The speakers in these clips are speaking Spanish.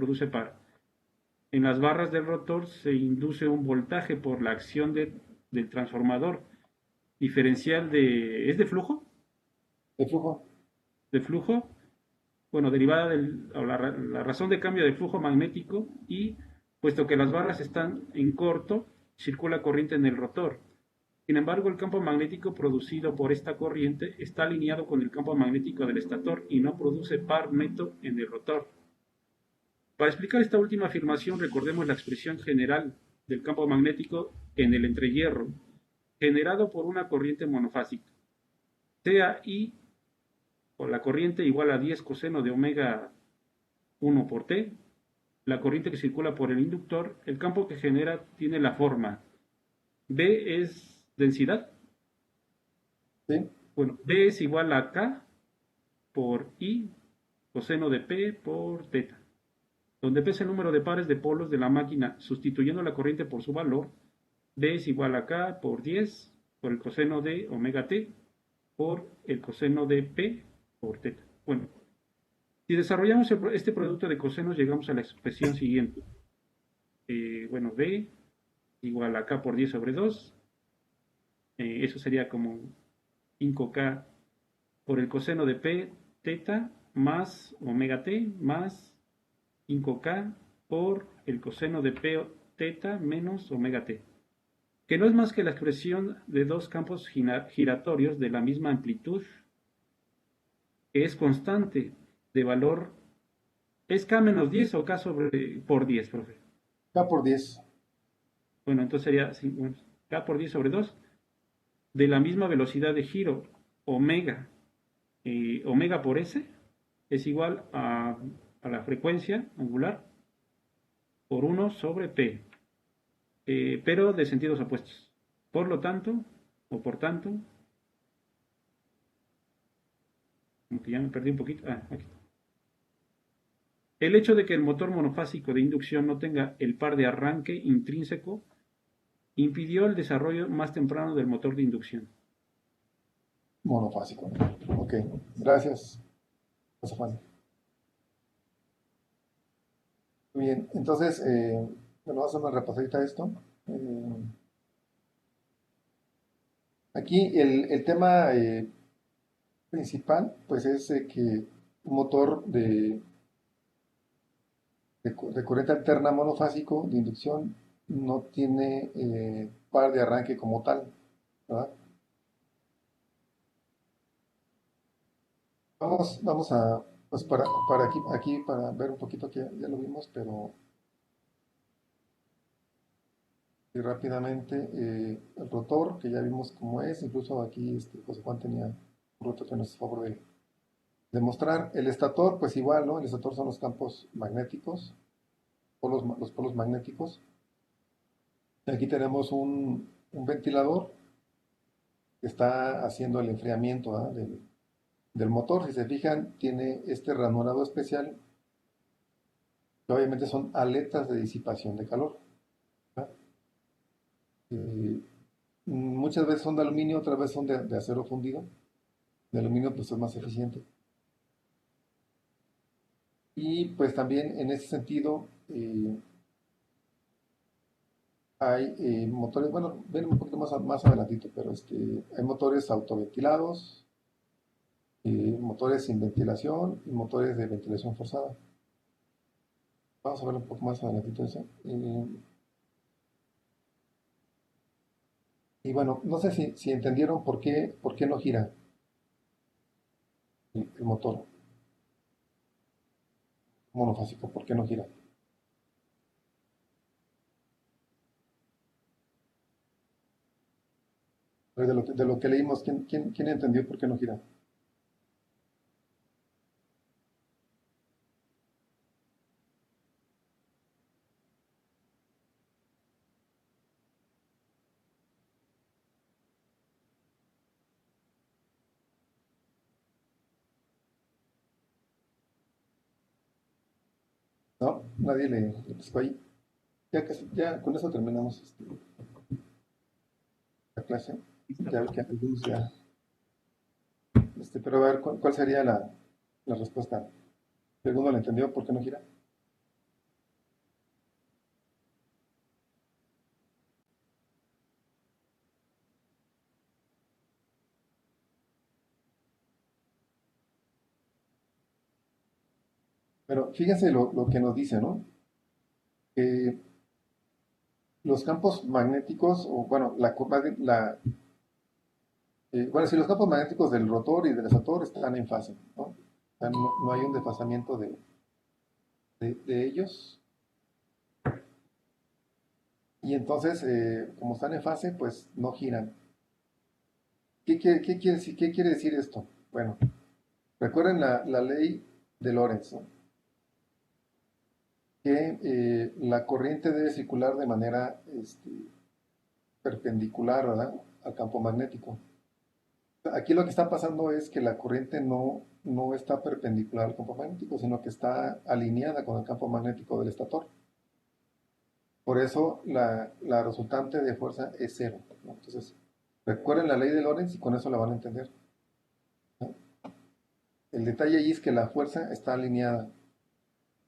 produce par. En las barras del rotor se induce un voltaje por la acción del transformador diferencial de... ¿Es de flujo? De flujo. De flujo, bueno, derivada la razón de cambio del flujo magnético y, puesto que las barras están en corto, circula corriente en el rotor. Sin embargo, el campo magnético producido por esta corriente está alineado con el campo magnético del estator y no produce par neto en el rotor. Para explicar esta última afirmación, recordemos la expresión general del campo magnético en el entrehierro, generado por una corriente monofásica. Sea I o la corriente igual a 10 coseno de omega 1 por T, la corriente que circula por el inductor, el campo que genera tiene la forma. B es densidad. ¿Sí? Bueno, B es igual a K por I coseno de P por teta, donde P es el número de pares de polos de la máquina. Sustituyendo la corriente por su valor, B es igual a K por 10 por el coseno de omega T por el coseno de P por teta. Bueno, si desarrollamos este producto de cosenos, llegamos a la expresión siguiente. Bueno, B igual a K por 10 sobre 2. Eso sería como 5K por el coseno de P teta más omega T más 5K por el coseno de P teta menos omega T, que no es más que la expresión de dos campos giratorios de la misma amplitud, que es constante de valor. ¿Es K menos 10 o K sobre por 10, profe? K por 10. Bueno, entonces sería bueno, K por 10 sobre 2 de la misma velocidad de giro, omega. Omega por S es igual a la frecuencia angular por 1 sobre P, pero de sentidos opuestos. Por lo tanto, o por tanto, como que ya me perdí un poquito. Aquí. El hecho de que el motor monofásico de inducción no tenga el par de arranque intrínseco impidió el desarrollo más temprano del motor de inducción. Monofásico. Ok, gracias, José Juan. Muy bien, entonces, bueno, vamos a hacer una repasadita de esto. Aquí el tema principal, pues es que un motor de corriente alterna monofásico de inducción no tiene par de arranque como tal, ¿verdad? Vamos a, pues para aquí, para ver un poquito que ya lo vimos, pero y rápidamente el rotor, que ya vimos cómo es, incluso aquí José Juan tenía un rotor que nos favor de mostrar. El estator, pues igual, ¿no? El estator son los campos magnéticos, los polos magnéticos. Aquí tenemos un ventilador que está haciendo el enfriamiento, ¿ah? Del motor. Si se fijan, tiene este ranurado especial, que obviamente son aletas de disipación de calor. ¿Ah? Eh, Muchas veces son de aluminio, otras veces son de acero fundido. De aluminio pues es más eficiente. Y pues también en ese sentido hay motores, bueno, ven un poquito más adelantito, pero hay motores autoventilados, motores sin ventilación y motores de ventilación forzada. Vamos a ver un poco más adelantito eso. Y bueno, no sé si entendieron por qué no gira el motor monofásico, por qué no gira. De lo que leímos, ¿quién entendió por qué no gira? ¿No? Nadie le pescó ahí. Ya con eso terminamos la clase. Ya vi que algunos ya. Pero a ver, ¿cuál sería la respuesta? ¿Alguno lo entendió por qué no gira? Pero fíjense lo que nos dice, ¿no? Que los campos magnéticos, o bueno, bueno, si los campos magnéticos del rotor y del estator están en fase, ¿no? O sea, no hay un desfasamiento de ellos. Y entonces, como están en fase, pues no giran. ¿Qué quiere decir esto? Bueno, recuerden la ley de Lorentz, ¿no? Que la corriente debe circular de manera perpendicular, ¿verdad?, al campo magnético. Aquí lo que está pasando es que la corriente no está perpendicular al campo magnético, sino que está alineada con el campo magnético del estator. Por eso la resultante de fuerza es cero, ¿no? Entonces, recuerden la ley de Lorentz y con eso la van a entender, ¿no? El detalle ahí es que la fuerza está alineada.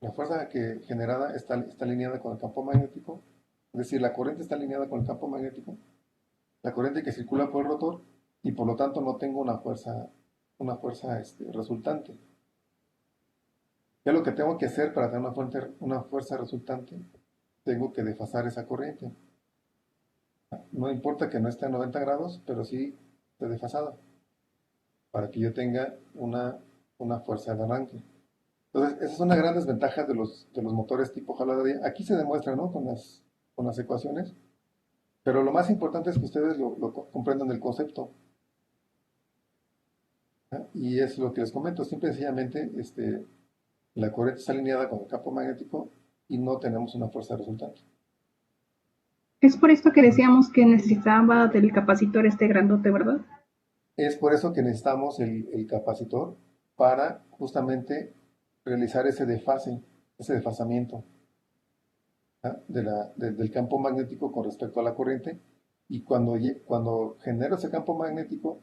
La fuerza generada está alineada con el campo magnético, es decir, la corriente está alineada con el campo magnético, la corriente que circula por el rotor, y por lo tanto no tengo una fuerza resultante. ¿Qué es lo que tengo que hacer para tener una fuerza resultante? Tengo que desfasar esa corriente. No importa que no esté a 90 grados, pero sí esté desfasada, para que yo tenga una fuerza de arranque. Entonces, esa es una gran desventaja de los motores tipo jaladería. Aquí se demuestra, ¿no?, con las ecuaciones, pero lo más importante es que ustedes lo comprendan el concepto. ¿Eh? Y es lo que les comento, simple y sencillamente, la corriente está alineada con el campo magnético y no tenemos una fuerza resultante. Es por esto que decíamos que necesitaba del capacitor este grandote, ¿verdad? Es por eso que necesitamos el capacitor para justamente realizar ese desfasamiento, ¿ah?, del campo magnético con respecto a la corriente. Y cuando genero ese campo magnético,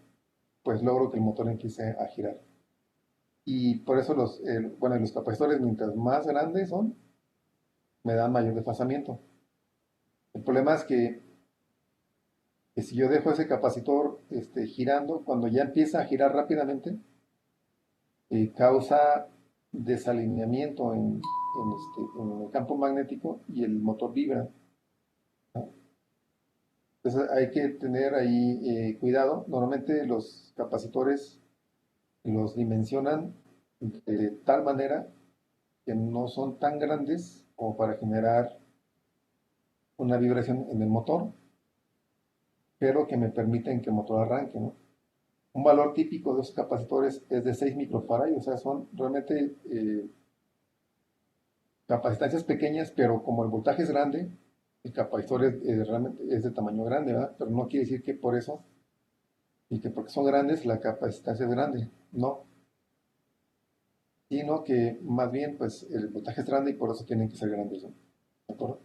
pues logro que el motor empiece a girar. Y por eso los capacitores, mientras más grandes son, me dan mayor desfasamiento. El problema es que si yo dejo ese capacitor girando, cuando ya empieza a girar rápidamente, causa desalineamiento en el campo magnético y el motor vibra, ¿no? Entonces hay que tener ahí cuidado. Normalmente los capacitores los dimensionan de tal manera que no son tan grandes como para generar una vibración en el motor, pero que me permiten que el motor arranque, ¿no? Un valor típico de esos capacitores es de 6 microfarad, o sea, son realmente capacitancias pequeñas, pero como el voltaje es grande, el capacitor realmente es de tamaño grande, ¿verdad? Pero no quiere decir que por eso, y que porque son grandes, la capacitancia es grande, no, sino que más bien, pues, el voltaje es grande y por eso tienen que ser grandes, ¿no? ¿De acuerdo?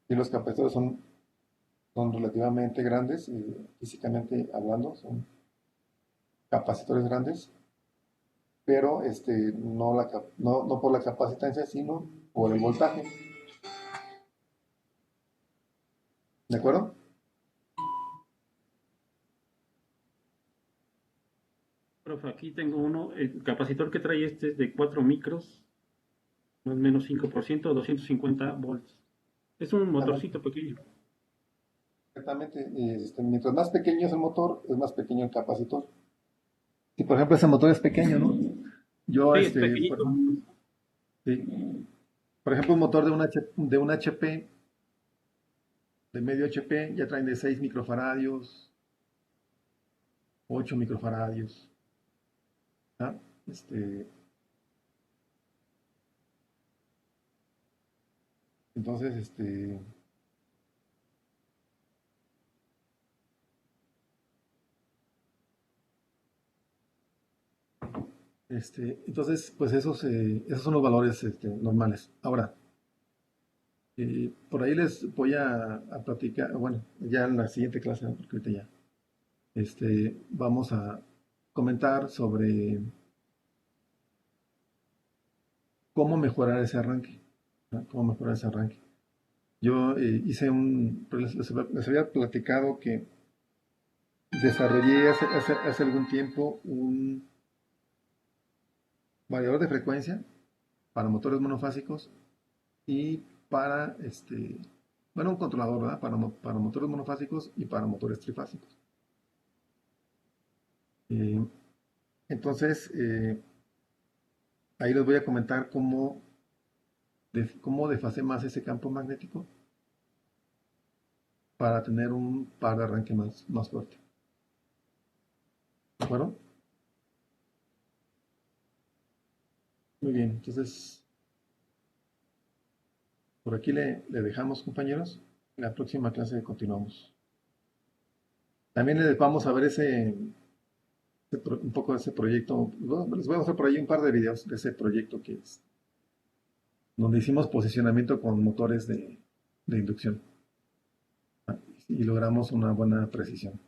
Y los capacitores son relativamente grandes, físicamente hablando, son capacitores grandes, pero no por la capacitancia, sino por el voltaje. ¿De acuerdo? Profe, aquí tengo uno, el capacitor que trae este es de 4 micros, más o menos 5%, 250 volts. Es un motorcito pequeño. Exactamente. Mientras más pequeño es el motor, es más pequeño el capacitor. Si por ejemplo ese motor es pequeño, ¿no? Yo, Sí, es por, pequeñito. sí, por ejemplo, un motor de un HP, de medio HP, ya traen de 6 microfaradios, 8 microfaradios, ¿ah? Este, entonces, entonces, pues esos son los valores normales. Ahora, por ahí les voy a platicar, bueno, ya en la siguiente clase, ¿no?, porque ahorita ya, vamos a comentar sobre cómo mejorar ese arranque, ¿no? Cómo mejorar ese arranque. Yo pues les había platicado que desarrollé hace algún tiempo un variador de frecuencia para motores monofásicos y para, un controlador, ¿verdad? Para motores monofásicos y para motores trifásicos. Eh, entonces, ahí les voy a comentar cómo desfasé más ese campo magnético para tener un par de arranque más fuerte. ¿De acuerdo? Muy bien, entonces por aquí le dejamos, compañeros. En la próxima clase continuamos. También les vamos a ver un poco de ese proyecto. Les voy a mostrar por ahí un par de videos de ese proyecto que es donde hicimos posicionamiento con motores de inducción y logramos una buena precisión.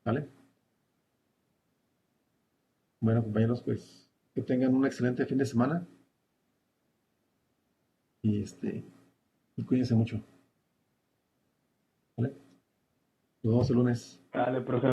¿Vale? Bueno, compañeros, pues que tengan un excelente fin de semana y y cuídense mucho. ¿Vale? Nos vemos el lunes. Dale, profe.